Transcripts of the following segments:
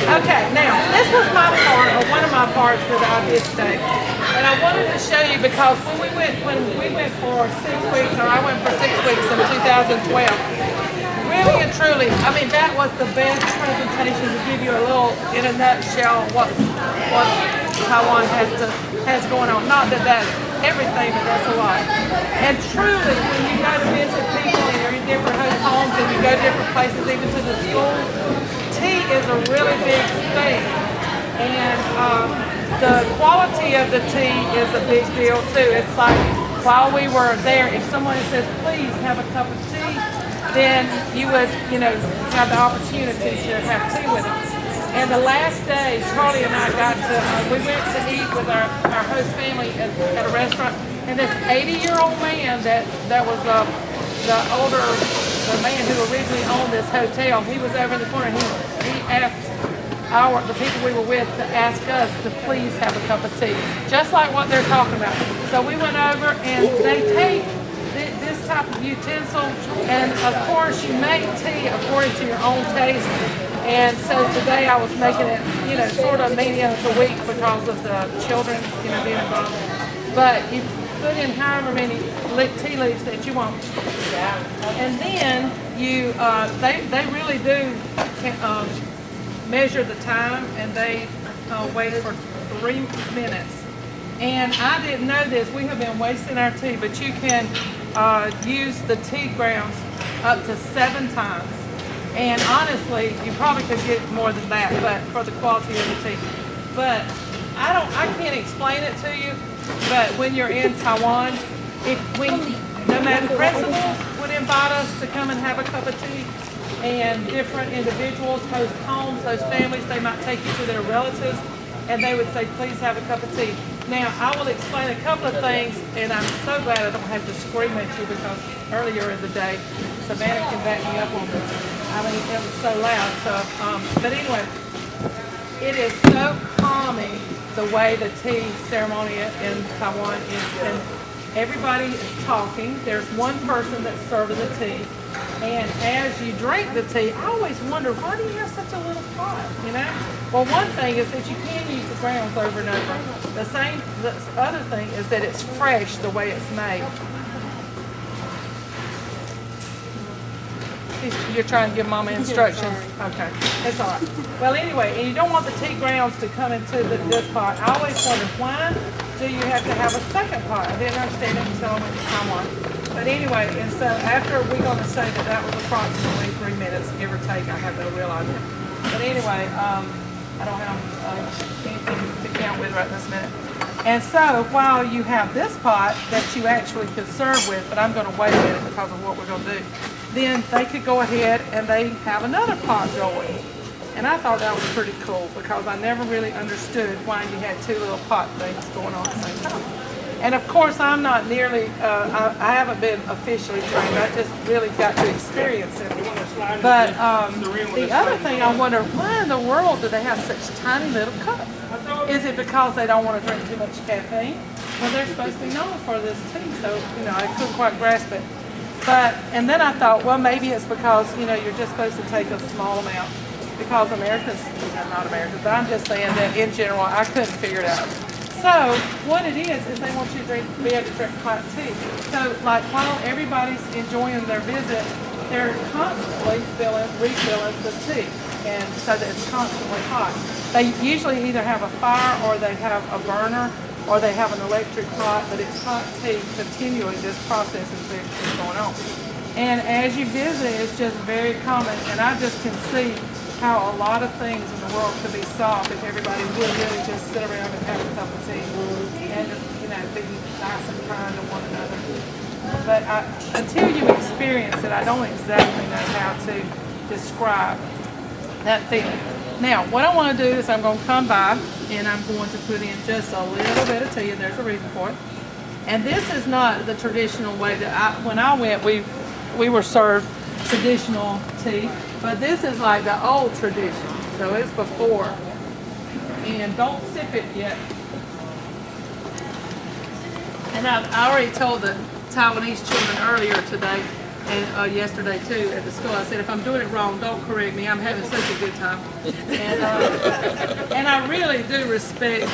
Okay, now this was my part, or one of my parts that I did today, and I wanted to show you because when we went for 6 weeks, or I went for 6 weeks in 2012. Really and truly, I mean that was the best presentation to give you a little, in a nutshell, what Taiwan has going on. Not that that's everything, but that's a lot. And truly, when you go to visit people and you're in different homes and you go to different places, even to the school, tea is a really big thing. And the quality of the tea is a big deal too. It's like while we were there, if someone says, please have a cup of tea, then you would, have the opportunity to have tea with them. And the last day, Charlie and I we went to eat with our host family at a restaurant, and this 80-year-old man that was the man who originally owned this hotel, he was over in the corner. He asked the people we were with to ask us to please have a cup of tea, just like what they're talking about. So we went over, and they take this type of utensil, and of course you make tea according to your own taste. And so today I was making it, sort of medium to weak because of the children, being involved. But you put in however many tea leaves that you want, and then you they really do measure the time, and they wait for 3 minutes. And I didn't know this. We have been wasting our tea, but you can use the tea grounds up to 7 times. And honestly, you probably could get more than that, but for the quality of the tea. But I can't explain it to you. But when you're in Taiwan, no matter principals would invite us to come and have a cup of tea, and different individuals, host homes, host families, they might take you to their relatives, and they would say, please have a cup of tea. Now, I will explain a couple of things, and I'm so glad I don't have to scream at you because earlier in the day, Savannah can back me up on this. I mean, it was so loud. So, but anyway, it is so calming the way the tea ceremony in Taiwan is. And everybody is talking. There's one person that's serving the tea. And as you drink the tea, I always wonder, why do you have such a little pot, Well, one thing is that you can use the grounds over and over. The other thing is that it's fresh the way it's made. You're trying to give Mama instructions? Okay, that's all right. Well, anyway, and you don't want the tea grounds to come into this pot. I always wondered, why do you have to have a second pot? I didn't understand it until I went to Taiwan. But anyway, and so after we're going to say that was approximately 3 minutes, give or take. I have no real idea. But anyway, I don't have anything to count with right this minute. And so while you have this pot that you actually could serve with, but I'm going to wait a minute because of what we're going to do, then they could go ahead and they have another pot going. And I thought that was pretty cool because I never really understood why you had 2 little pot things going on at the same time. And of course, I'm not nearly, I haven't been officially trained. I just really got to experience it. But the other thing I wonder, why in the world do they have such tiny little cups? Is it because they don't want to drink too much caffeine? Well, they're supposed to be known for this tea, so, I couldn't quite grasp it. And then I thought, well, maybe it's because, you're just supposed to take a small amount. Because Americans, not Americans, but I'm just saying that in general, I couldn't figure it out. So what it is they want you to be able to drink hot tea. So like while everybody's enjoying their visit, they're constantly refilling the tea, and so that it's constantly hot. They usually either have a fire, or they have a burner, or they have an electric pot, but it's hot tea continually. This process is going on. And as you visit, it's just very common, and I just can see how a lot of things in the world could be solved if everybody would really just sit around and have a cup of tea and, be nice and kind to one another. But until you experience it, I don't exactly know how to describe that feeling. Now, what I want to do is I'm going to come by and I'm going to put in just a little bit of tea, and there's a reason for it. And this is not the traditional way that when I went, we were served traditional tea, but this is like the old tradition, so it's before. And don't sip it yet. And I already told the Taiwanese children earlier today And yesterday too at the school, I said, if I'm doing it wrong, don't correct me. I'm having such a good time. And I really do respect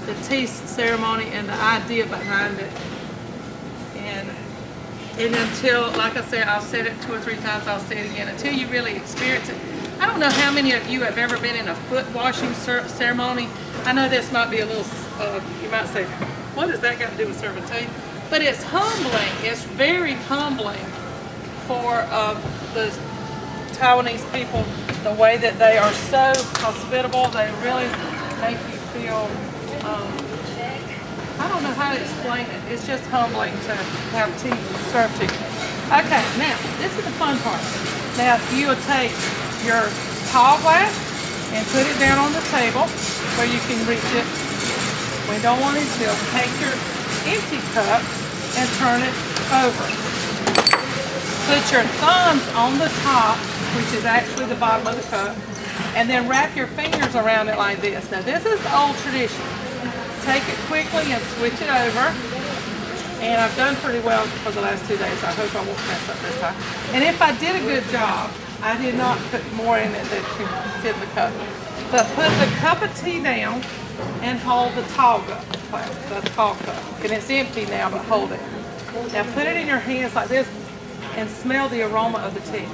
the tea ceremony and the idea behind it. And until, like I said, I've said it 2 or 3 times, I'll say it again, until you really experience it. I don't know how many of you have ever been in a foot washing ceremony. I know this might be a little, you might say, what does that got to do with serving tea? But it's humbling. It's very humbling for the Taiwanese people, the way that they are so hospitable. They really make you feel, I don't know how to explain it. It's just humbling to have tea served to you. Okay, now, this is the fun part. Now, you will take your tall glass and put it down on the table where you can reach it. We don't want it to. Take your empty cup and turn it over. Put your thumbs on the top, which is actually the bottom of the cup, and then wrap your fingers around it like this. Now, this is the old tradition. Take it quickly and switch it over. And I've done pretty well for the last 2 days. I hope I won't mess up this time. And if I did a good job, I did not put more in it than can fit the cup. But put the cup of tea down and hold the tall cup, the tall cup. And it's empty now, but hold it. Now put it in your hands like this and smell the aroma of the tea.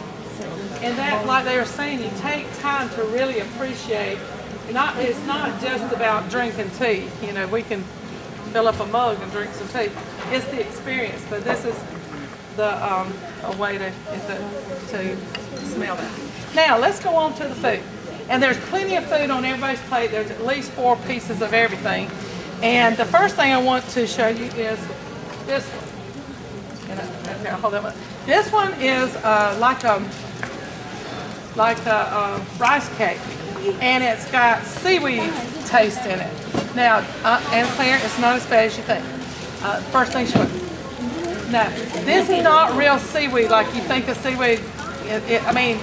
And that, like they were saying, you take time to really appreciate. It's not just about drinking tea. You know, we can fill up a mug and drink some tea. It's the experience, but this is the a way to smell that. Now let's go on to the food. And there's plenty of food on everybody's plate. There's at least 4 pieces of everything. And the first thing I want to show you is this one. Okay, I'll hold that one. This one is like a rice cake, and it's got seaweed taste in it. Now, and Claire, it's not as bad as you think. First thing she went, no, this is not real seaweed like you think of seaweed. I mean,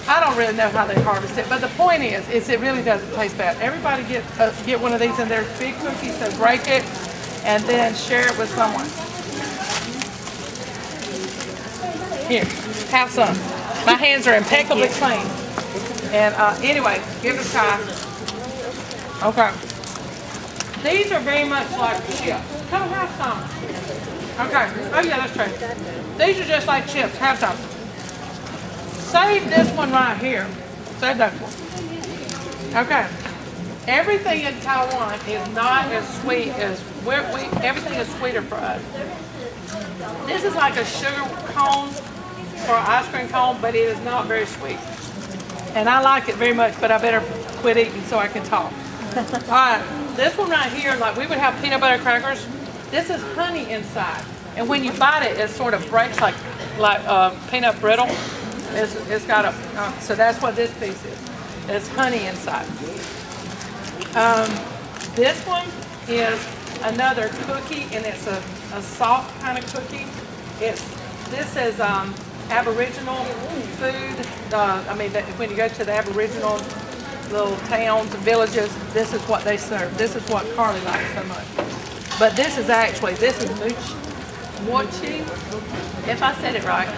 I don't really know how they harvest it, but the point is it really doesn't taste bad. Everybody get one of these, and there's big cookies, so break it and then share it with someone. Here, have some. My hands are impeccably clean. And anyway, give it a try. Okay. These are very much like chips. Come have some. Okay. Oh yeah, that's true. These are just like chips. Have some. Save this one right here. Save that one. Okay. Everything in Taiwan is not as sweet as everything is sweeter for us. This is like a sugar cone or ice cream cone, but it is not very sweet. And I like it very much, but I better quit eating so I can talk. All right, this one right here, like we would have peanut butter crackers. This is honey inside, and when you bite it, it sort of breaks like peanut brittle. It's got a so that's what this piece is. It's honey inside. This one is another cookie, and it's a soft kind of cookie. This is Aboriginal food. When you go to the Aboriginal little towns and villages, this is what they serve. This is what Carly likes so much. But this is mochi, if I said it right.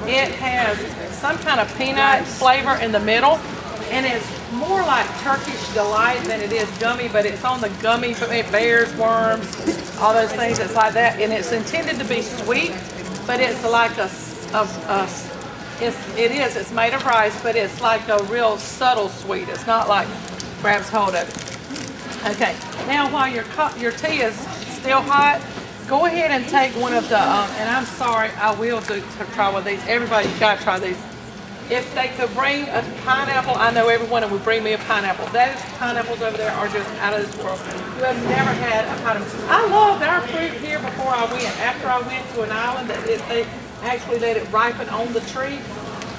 It has some kind of peanut flavor in the middle, and it's more like Turkish delight than it is gummy, but it's on the gummy, it bears, worms, all those things. It's like that, and it's intended to be sweet, but it's like it's made of rice, but it's like a real subtle sweet. It's not like grabs hold of it. Okay, now while your tea is still hot, go ahead and take one of the, and I'm sorry, I will try one of these. Everybody, you gotta try these. If they could bring a pineapple, I know everyone would bring me a pineapple. Those pineapples over there are just out of this world. You have never had a pineapple. I loved our fruit here before I went. After I went to an island that they actually let it ripen on the tree.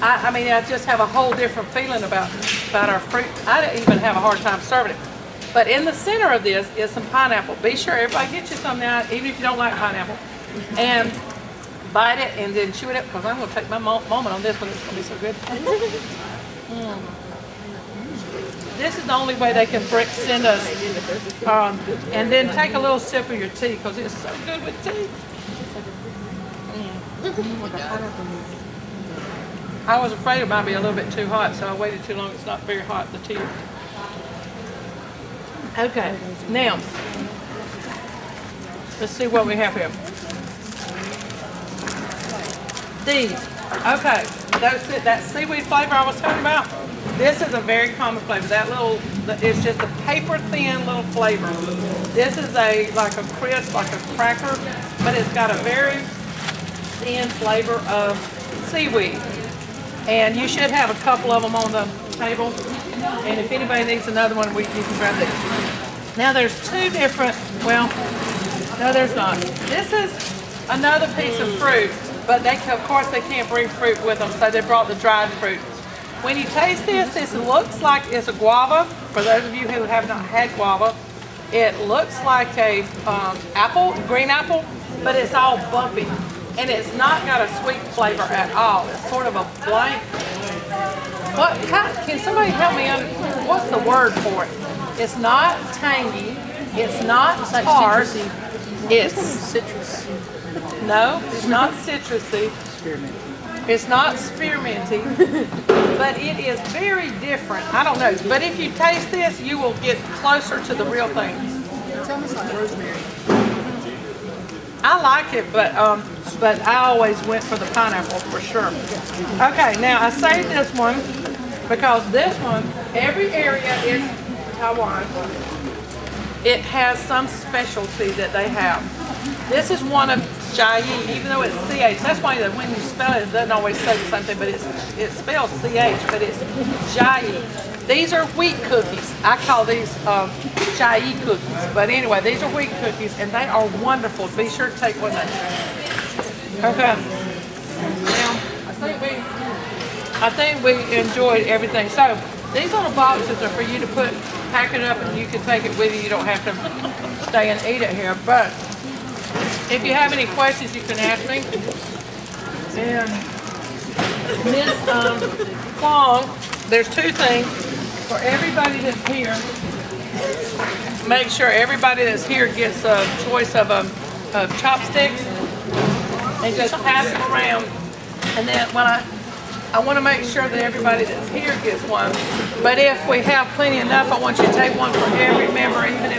I just have a whole different feeling about our fruit. I didn't even have a hard time serving it. But in the center of this is some pineapple. Be sure everybody gets you some now, even if you don't like pineapple. And bite it and then chew it up, because I'm going to take my moment on this one. It's going to be so good. This is the only way they can send us. And then take a little sip of your tea, because it's so good with tea. I was afraid it might be a little bit too hot, so I waited too long. It's not very hot, the tea. Okay, now, let's see what we have here. These, okay, that seaweed flavor I was talking about, this is a very common flavor. It's just a paper thin little flavor. This is like a crisp, like a cracker, but it's got a very thin flavor of seaweed. And you should have a couple of them on the table. And if anybody needs another one, you can grab these. Now there's two different, well, no there's not. This is another piece of fruit, but of course they can't bring fruit with them, so they brought the dried fruit. When you taste this, this looks like it's a guava. For those of you who have not had guava, it looks like a green apple, but it's all bumpy. And it's not got a sweet flavor at all. It's sort of a blank. Can somebody help me? What's the word for it? It's not tangy. It's not tart. It's citrus. No, it's not citrusy. It's not spearminty, but it is very different. I don't know, but if you taste this, you will get closer to the real thing. It's almost like rosemary. I like it, but I always went for the pineapple for sure. Okay, now I saved this one because this one, every area in Taiwan, it has some specialty that they have. This is one of Jai, even though it's CH. That's why that when you spell it, it doesn't always say the same thing, but it's spelled CH, but it's Jai. These are wheat cookies. I call these Jai cookies. But anyway, these are wheat cookies, and they are wonderful. Be sure to take one of those. Okay. Now, I think we enjoyed everything. So these little boxes are for you to pack it up, and you can take it with you. You don't have to stay and eat it here. But if you have any questions, you can ask me. And Miss Kwong, there's two things for everybody that's here. Make sure everybody that's here gets a choice of chopsticks, and just pass them around. And then when I want to make sure that everybody that's here gets one. But if we have plenty enough, I want you to take one for every member, even if